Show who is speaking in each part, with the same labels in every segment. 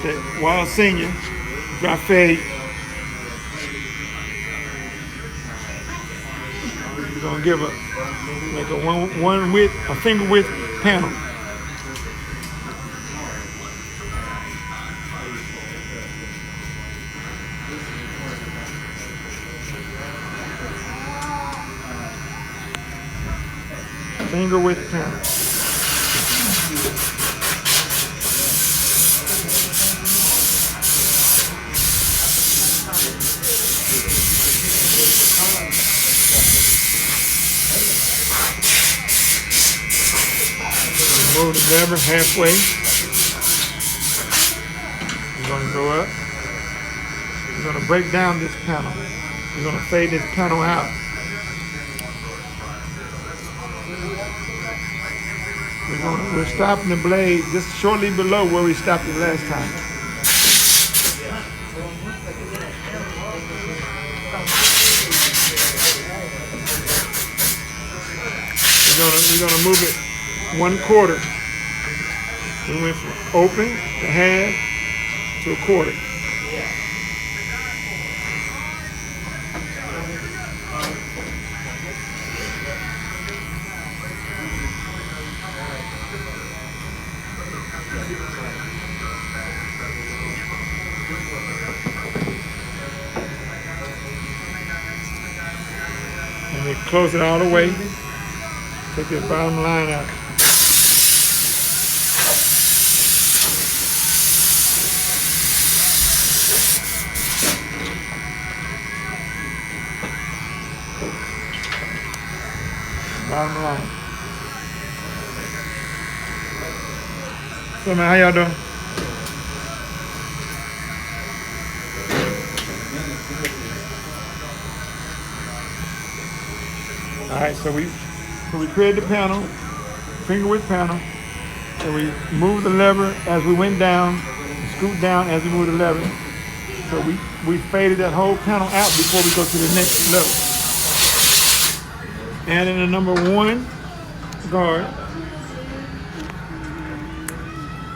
Speaker 1: the Wahl Senior dry fade. We're gonna give like a finger width panel. Finger width panel. Move the lever halfway. We're going to go up. We're going to break down this panel. We're going to fade this panel out. We're stopping the blade just shortly below where we stopped it last time. We're gonna move it 1/4. We went from open to half to 1/4. And we close it all the way. Take this bottom line out. Bottom line. So man, how y'all doing? All right, so we created the panel, finger width panel, and we moved the lever as we went down, scoot down as we moved the lever. So we faded that whole panel out before we go to the next level. And in the number 1 guard,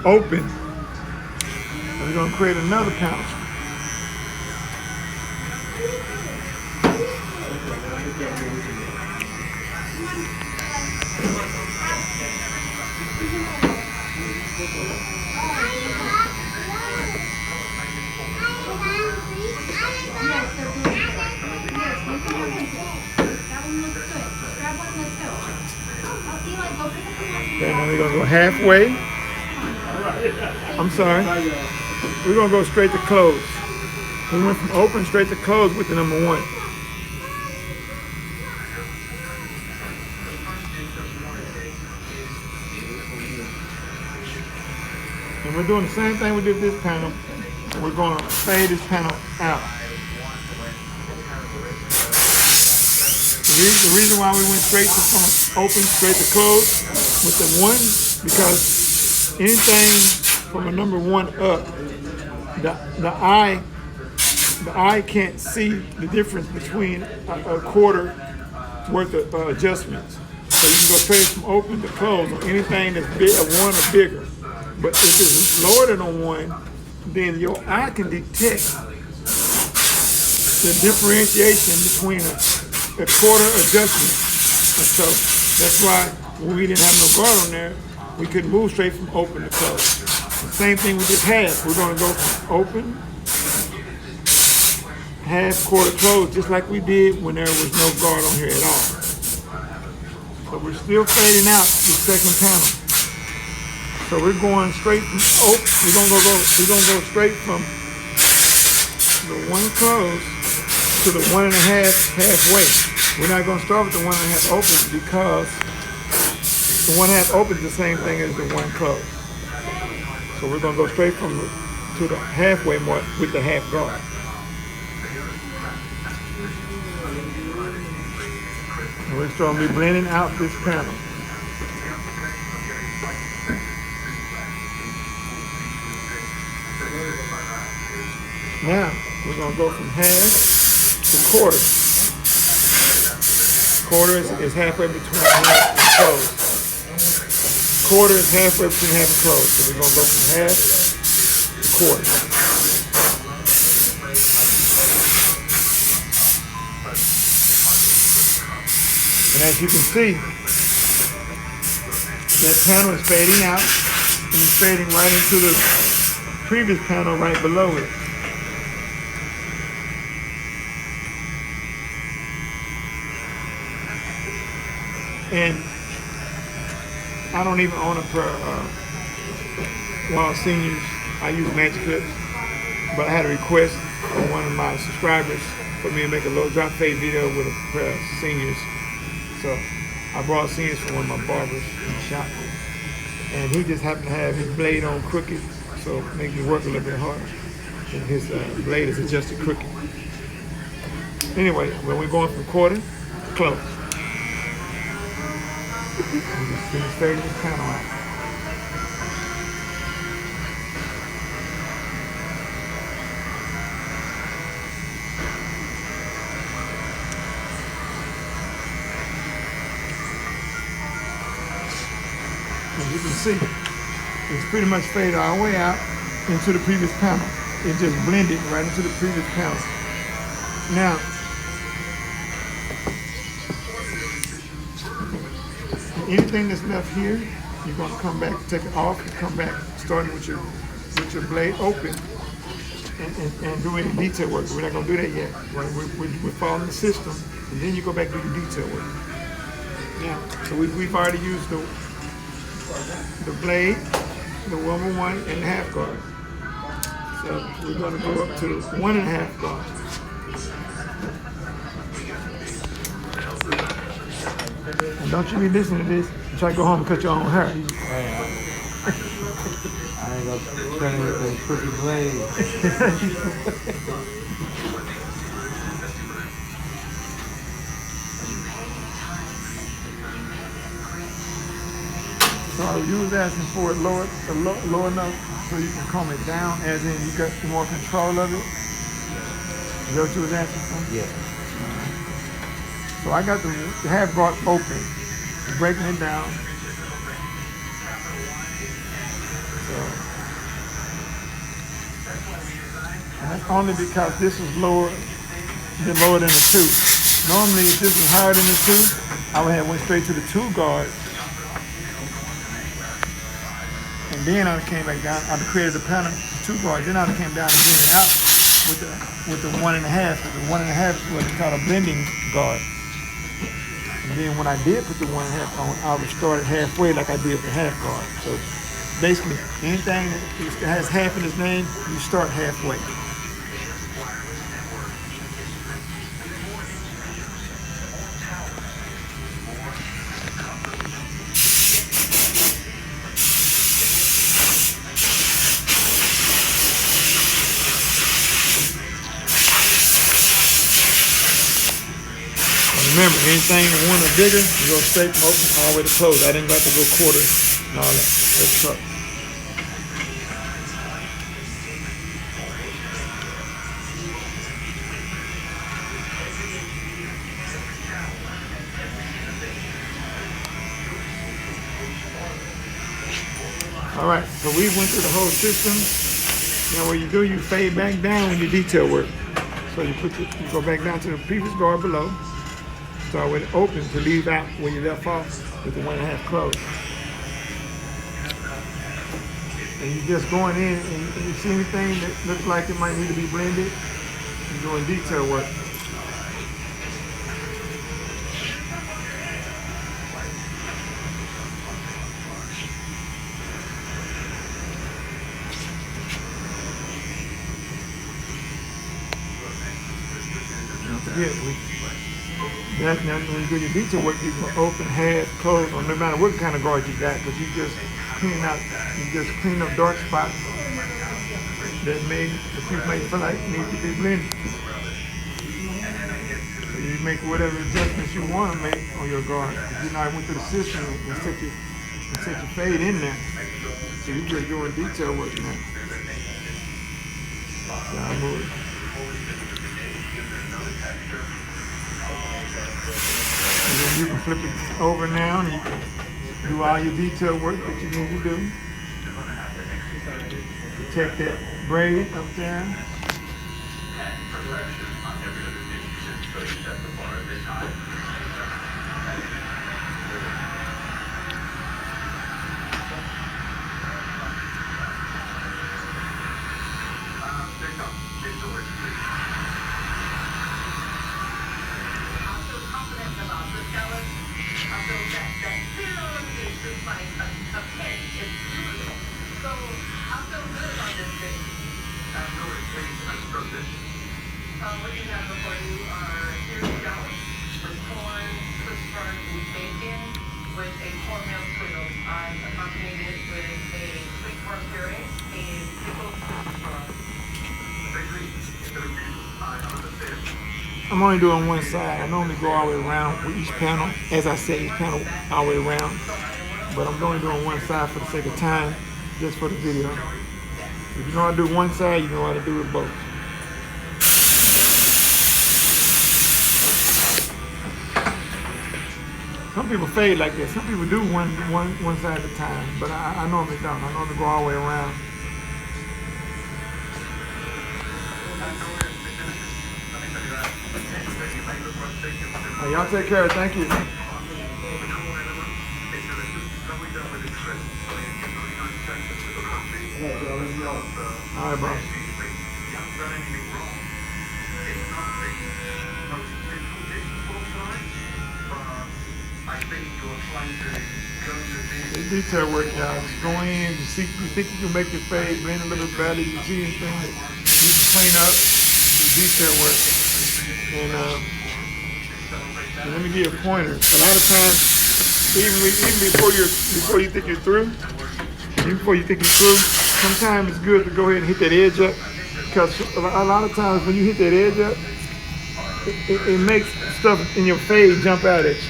Speaker 1: open. We're going to create another panel. Okay, now we're going to go halfway. I'm sorry. We're going to go straight to close. We went from open straight to close with the number 1. And we're doing the same thing we did with this panel. We're going to fade this panel out. The reason why we went straight from open straight to close with the 1, because anything from a number 1 up, the eye can't see the difference between a quarter worth of adjustments. So you can go straight from open to close on anything that's a 1 or bigger. But if it's lower than a 1, then your eye can detect the differentiation between a quarter adjustment. And so that's why when we didn't have no guard on there, we could move straight from open to close. The same thing with this half. We're going to go from open, half, quarter, close, just like we did when there was no guard on here at all. So we're still fading out the second panel. So we're going straight from open. We're gonna go straight from the 1 close to the 1 1/2 halfway. We're not gonna start with the 1 1/2 open because the 1 1/2 open is the same thing as the 1 close. So we're gonna go straight to the halfway mark with the half guard. And we're going to be blending out this panel. Now, we're going to go from half to quarter. Quarter is halfway between half and close. Quarter is halfway between half and close. So we're going to go from half to quarter. And as you can see, that panel is fading out and it's fading right into the previous panel right below it. And I don't even own a Wahl Seniors. I use magic clips, but I had a request from one of my subscribers for me to make a low drop fade video with a pair of Seniors. So I brought Seniors from one of my barbers in the shop, and he just happened to have his blade on crooked, so it made me work a little bit harder. And his blade is adjusted crooked. Anyway, when we're going from quarter to close. We just finish fading this panel out. As you can see, it's pretty much faded all the way out into the previous panel. It just blended right into the previous panel. Now, anything that's left here, you're going to come back, take it off, and come back, starting with your blade open, and do any detail work. We're not going to do that yet. We're following the system, and then you go back and do your detail work. Now, so we've already used the blade, the 1/1 and half guard. So we're going to go up to 1.5 guard. And don't you be listening to this and try to go home and cut your own hair.
Speaker 2: I ain't gonna turn it with a crooked blade.
Speaker 1: So you was asking for it low enough so you can comb it down, as in you got more control of it. Is that what you was asking for?
Speaker 2: Yeah.
Speaker 1: So I got the half guard open, breaking it down. So, and that's only because this is lower than the 2. Normally, if this was higher than the 2, I would have went straight to the 2 guard. And then I came back down. I created a pattern of 2 guards. Then I came down and blended it out with the 1.5. The 1.5 is what is called a blending guard. And then when I did put the 1.5 on, I would start it halfway like I did the half guard. So basically, anything that has half in its name, you start halfway. Remember, anything 1 or bigger, you go straight from open all the way to close. I didn't have to go quarter and all that. Let's cut. All right, so we went through the whole system. Now what you do, you fade back down when you detail work. So you go back down to the previous guard below. Start with it open to leave out where you left off with the 1.5 closed. And you're just going in and you see anything that looks like it might need to be blended, you're doing detail work. Don't forget, now when you do your detail work, you can open, half, close, or no matter what kind of guard you got, because you just clean up dark spots that you may feel like need to be blended. So you make whatever adjustments you want to make on your guard. You know, I went through the system and set your fade in there. So you're just doing detail work now. So I move it. And then you can flip it over now and you can do all your detail work that you need to do. Protect that braid up there.
Speaker 3: What you have before you are series scallops with corn, Swiss chard, and bacon with a cornmeal squiggle. I accompanied it with a sweet corn puree, a pickled
Speaker 1: I'm only doing one side. I normally go all the way around with each panel. As I said, each panel all the way around. But I'm only doing one side for the sake of time, just for the video. If you know how to do one side, you know how to do it both. Some people fade like this. Some people do one side at a time, but I normally don't. I normally go all the way around. Well, y'all take care. Thank you. All right, bro. It's detail work, y'all. Just go in, you think you can make your fade, blend a little bit better, you see anything that you need to clean up, it's detail work. And let me give you a pointer. A lot of times, even before you think you're through, sometimes it's good to go ahead and hit that edge up, because a lot of times when you hit that edge up, it makes stuff in your fade jump out at you.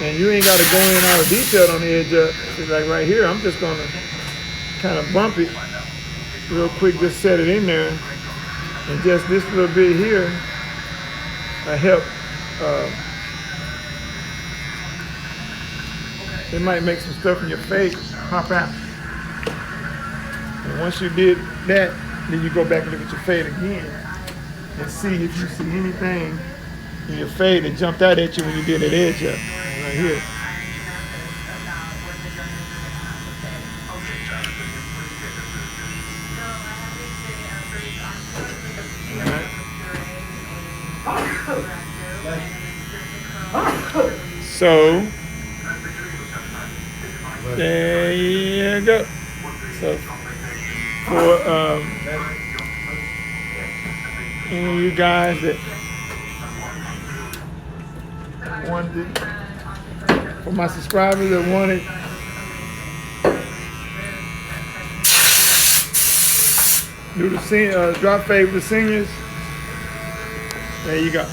Speaker 1: And you ain't got to go in all detailed on the edge up. See, like right here, I'm just going to kind of bump it real quick, just set it in there. And just this little bit here, I help. It might make some stuff in your fade pop out. And once you did that, then you go back and look at your fade again and see if you see anything in your fade that jumped out at you when you did that edge up. Right here. Right. So there you go. So for any of you guys that wanted, for my subscribers that wanted do the drop fade with the seniors, there you go.